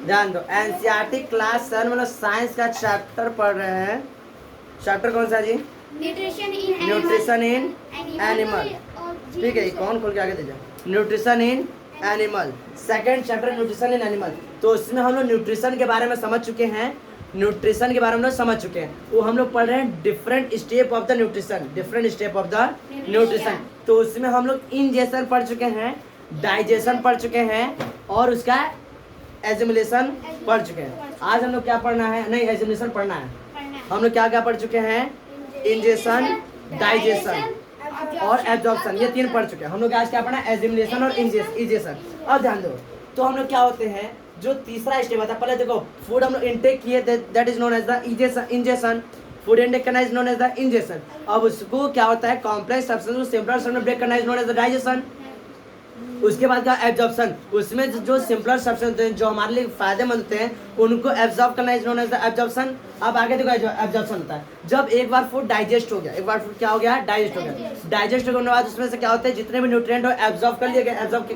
ध्यान दो, NCERT class 7 मतलब साइंस का चैप्टर पढ़ रहे हैं। चैप्टर कौन सा जी? Nutrition in animal. ठीक है, कौन खोल के आगे दीजिए। Nutrition in animal, second chapter nutrition in animal. तो उसमें हम लोग न्यूट्रिशन के बारे में समझ चुके हैं। न्यूट्रिशन के बारे में हम लोग समझ चुके हैं। वो हम लोग पढ़ रहे हैं different step of the nutrition, different step of the nutrition. तो उसमें हम लोग इंजेशन पढ़ चुके हैं, डाइजेशन पढ़ चुके हैं और उसका एजिमुलेशन पढ़ चुके हैं। आज हम लोग क्या पढ़ना है? नहीं, एजिमुलेशन पढ़ना है। हम लोग क्या क्या पढ़ चुके हैं? इंजेशन, डाइजेशन और एब्जॉर्प्शन, ये 3 पढ़ चुके हैं। हम लोग आज क्या पढ़ना है? एजिमुलेशन और इंजेशन। अब ध्यान दो, तो हम लोग क्या होते हैं, जो तीसरा स्टेप आता है, पहले देखो फूड हम लोग इनटेक किए, that is known as the ingestion. Food intake करना is known as the ingestion. अब उसको क्या होता है, कॉम्प्लेक्स सब्सटेंस को सिंपलर सब्सटेंस में ब्रेक करना is known as the digestion. उसके बाद का एब्जॉर्प्शन, उसमें जो सिंपलर सब्सटेंस होते हैं जो हमारे लिए फायदेमंद होते हैं उनको एब्जॉर्ब करना is known as the absorption. अब आगे देखो एब्जॉर्प्शन होता है जब एक बार फूड डाइजेस्ट हो गया, एक बार फूड क्या हो गया? डाइजेस्ट हो गया। डाइजेस्ट होने के बाद उसमें से क्या होता है, जितने भी न्यूट्रिएंट हो एब्जॉर्ब कर लिए गए, एब्जॉर्ब कर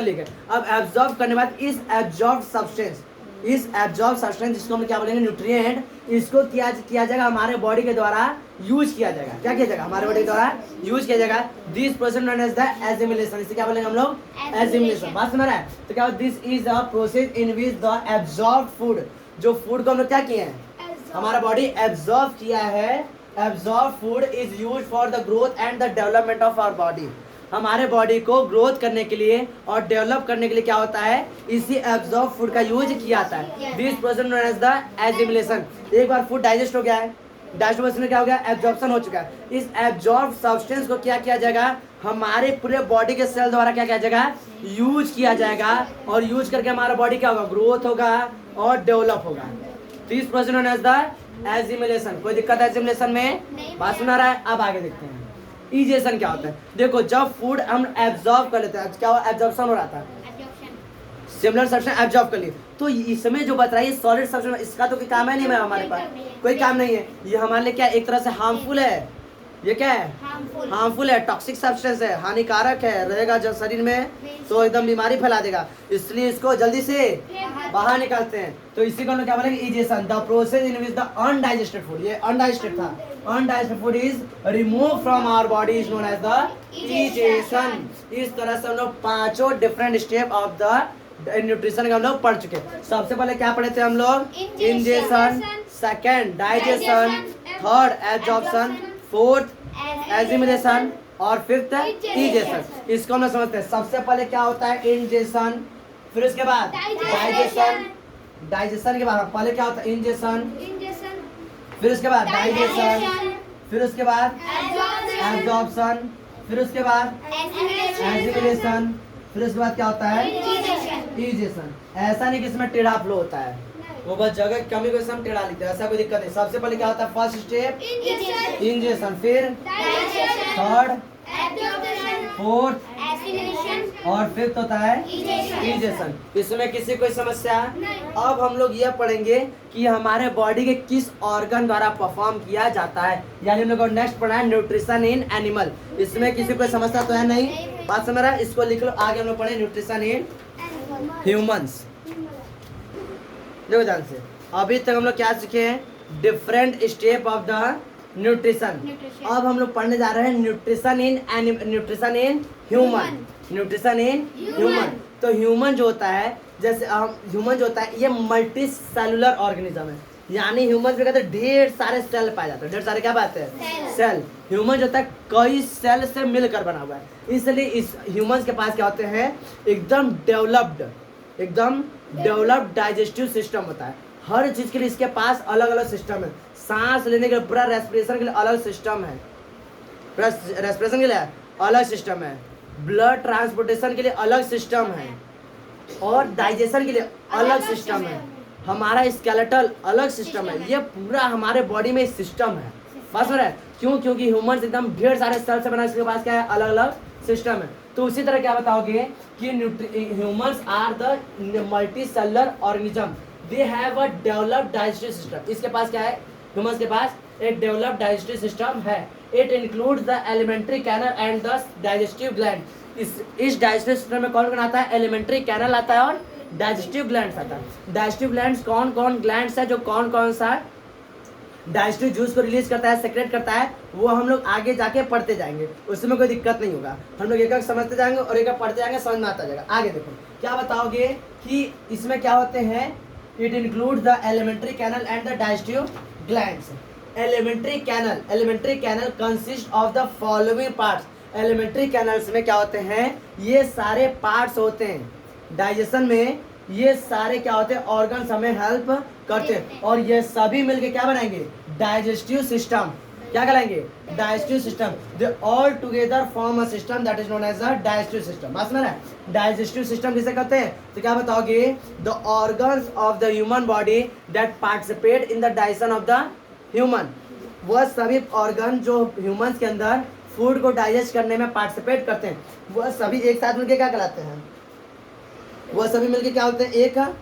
लिए गए। अब एब्जॉर्ब करने के बाद इस एब्जॉर्ब सब्सटेंस जिसको हम क्या बोलेंगे? न्यूट्रिएंट, इसको किया जाएगा हमारे बॉडी के द्वारा यूज किया जाएगा। क्या किया जाएगा? हमारे बॉडी के द्वारा यूज किया जाएगा। This process known as the assimilation. इसे क्या बोलेंगे हम लोग? एजिमुलेशन। बात समझ रहा है? तो क्या होता है? This is a process in which the absorb food, जो फूड को हम लोग क्या किए हैं, हमारा बॉडी एब्जॉर्ब किया है। Absorb food is use for the growth and the development of our body. हमारे बॉडी को ग्रोथ करने के लिए और डेवलप करने के लिए क्या होता है? इसी एब्जॉर्ब फूड का यूज किया जाता है। This process known as the assimilation. एक बार फूड डाइजेस्ट हो गया है, डाइजेस्ट में क्या हो गया? एब्जॉर्प्शन हो चुका है। इस एब्जॉर्ब सब्सटेंस को क्या किया जाएगा? हमारे पूरे बॉडी के सेल द्वारा क्या किया जाएगा? यूज किया जाएगा। और यूज करके हमारा बॉडी क्या होगा? ग्रोथ होगा और डेवलप होगा। This process known as the assimilation. कोई दिक्कत है एजिमुलेशन में? बात सुना रहा है? अब आगे देखते हैं इजेशन क्या होता है। देखो जब फूड हम एब्जॉर्ब कर लेते हैं, क्या हुआ? एब्जॉर्प्शन हो रहा था, सिमिलर सब्सटेंस एब्जॉर्ब कर लिए। तो इसमें जो बता रहा है सॉलिड सब्सटेंस, इसका तो कोई काम है नहीं, मैं हमारे पास कोई काम नहीं है। ये हमारे लिए क्या एक तरह से हार्मफुल है। ये क्या है? हार्मफुल है, टॉक्सिक सब्सटेंस है, हानिकारक है, रहेगा जब शरीर में तो एकदम बीमारी फैला देगा, इसलिए इसको जल्दी से बाहर निकालते हैं। तो इसी को हम क्या बोलेंगे? Egestion. The process in which the undigested food, ये अनडाइजेस्टेड था, undigested food is remove from our body is known as the egestion. इस तरह से हम लोग 5 different step of the nutrition का हम लोग पढ़ चुके। सबसे पहले क्या पढ़े थे हम लोग? Ingestion, second digestion, third absorption, fourth assimilation और फिफ्थ इजेशन। इसको हम लोग समझते हैं। सबसे पहले क्या होता है? इंजेशन, फिर उसके बाद डाइजेशन, डाइजेशन के बाद पहले क्या होता है? इंजेशन, फिर उसके बाद डाइजेशन, फिर उसके बाद एब्जॉर्प्शन, फिर उसके बाद एजिमुलेशन, फिर उसके बाद क्या होता है? इजेशन। ऐसा नहीं कि इसमें टेढ़ा फ्लो होता है, वो बस जगह की कमी को हम टेढ़ा लिखते हैं, ऐसा कोई दिक्कत नहीं। सबसे पहले क्या होता है? फर्स्ट स्टेप इंजेशन, फिर थर्ड, फोर्थ और फिफ्थ होता है इजेशन। इसमें किसी कोई समस्या? अब हम लोग ये पढ़ेंगे कि हमारे बॉडी के किस ऑर्गन द्वारा परफॉर्म किया जाता है, यानी हम लोग को नेक्स्ट पढ़ना है न्यूट्रिशन इन एनिमल। इसमें किसी कोई समस्या तो है नहीं? बात समझ रहा है? इसको लिख लो। आगे हम लोग पढ़े न्यूट्रिशन इन ह्यूमंस। देखो ध्यान से, अभी तक हम लोग क्या सीखे हैं? Different step of the nutrition. अब हम लोग पढ़ने जा रहे हैं nutrition in human. Nutrition in human. तो ह्यूमन जो होता है, जैसे ह्यूमन जो होता है ये मल्टी सेलुलर ऑर्गेनिज्म है, यानी ह्यूमन में कहते हैं ढेर सारे सेल पाए जाते हैं। ढेर सारे क्या बात है? सेल। ह्यूमन जो होता है कई सेल से मिलकर बना हुआ है, इसलिए इस ह्यूमंस के पास क्या होते हैं? एकदम डेवलप्ड डाइजेस्टिव सिस्टम होता है। हर चीज के लिए इसके पास अलग अलग सिस्टम है। सांस लेने के लिए, पूरा रेस्पिरेशन के लिए अलग सिस्टम है, रेस्पिरेशन के लिए अलग सिस्टम है, ब्लड ट्रांसपोर्टेशन के लिए अलग सिस्टम है और डाइजेशन के लिए अलग सिस्टम है। हमारा स्केलेटल अलग सिस्टम है। ये पूरा हमारे बॉडी में सिस्टम है। बस हो रहा है? क्यों? क्योंकि ह्यूमंस एकदम ढेर सारे सेल से बना, इसके पास क्या है? अलग अलग सिस्टम है। तो उसी तरह क्या बताओगे कि humans are the multi cellular organism, they have a developed digestive system. इसके पास क्या है? ह्यूमंस के पास एक डेवलप्ड डाइजेस्टिव सिस्टम है। It includes the alimentary canal and the digestive gland. इस डाइजेस्टिव सिस्टम में कौन कौन आता है? एलिमेंट्री कैनल आता है और डाइजेस्टिव ग्लैंड्स आता है। डाइजेस्टिव ग्लैंड्स कौन कौन ग्लैंड्स है जो कौन कौन सा डाइजेस्टिव जूस को रिलीज करता है, सेक्रेट करता है, वो हम लोग आगे जाके पढ़ते जाएंगे, उसमें कोई दिक्कत नहीं होगा। हम लोग एक एक समझते जाएंगे और एक एक पढ़ते जाएंगे, समझ में आता जाएगा। आगे देखो क्या बताओगे कि इसमें क्या होते हैं। It include the alimentary canal and the digestive glands. Alimentary canal consist of the following parts. Alimentary canals में क्या होते हैं, ये सारे पार्ट्स होते हैं डाइजेशन में। ये सारे क्या होते हैं, ऑर्गन्स हमें हेल्प करते हैं और ये सभी मिलके क्या बनाएंगे, डाइजेस्टिव सिस्टम। क्या कहलाएंगे, digestive system. They all together form a system that is known as a digestive system. बात समझ रहे हैं, डाइजेस्टिव सिस्टम किसे कहते हैं, तो क्या बताओगे, the organs of the human body that participate in the digestion of the human. वह सभी ऑर्गन जो ह्यूमंस के अंदर फूड को डाइजेस्ट करने में पार्टिसिपेट करते हैं, वह सभी एक साथ मिलकर क्या कहलाते हैं, वह सभी मिलकर क्या होते हैं, एक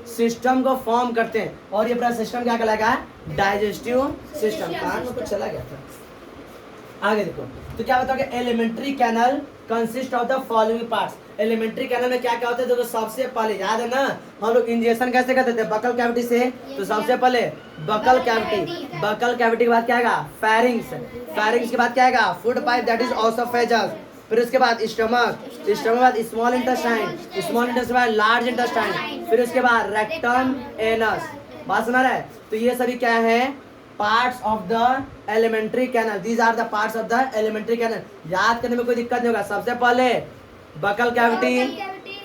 सिस्टम को फॉर्म करते हैं। और ये पूरा सिस्टम क्या कहलाएगा, डाइजेस्टिव सिस्टम। कान में कुछ चला गया था। आगे देखो तो क्या बताओगे, alimentary canal consist of the following parts. Alimentary canal में क्या क्या होता है, देखो सबसे पहले याद है ना, हम लोग इंजेक्शन कैसे करते थे, बकल कैविटी से। तो सबसे पहले बकल कैविटी, बकल कैविटी के बाद क्या आएगा, फेरिंग्स, फेरिंग्स के बाद क्या आएगा, फूड पाइप दैट इज ऑसोफेजस। फिर उसके बाद स्टमक, स्टमक के बाद स्मॉल इंटेस्टाइन, स्मॉल इंटेस्टाइन के बाद लार्ज इंटेस्टाइन, फिर उसके बाद रेक्टम, एनस। बात सुना रहा है, तो ये सभी क्या है, parts of the alimentary canal. These are the parts of the alimentary canal. याद करने में कोई दिक्कत नहीं होगा। सबसे पहले बकल कैविटी,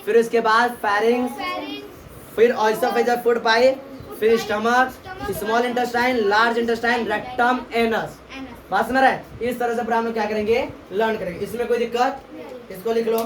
फिर उसके बाद फेरिंग्स, फिर ऑसोफेजस फूड पाइप, फिर stomach, small intestine, large intestine, rectum, anus. बात समझ रहा है, इस तरह से पूरा हम लोग क्या करेंगे, लर्न करेंगे। इसमें कोई दिक्कत, इसको लिख लो।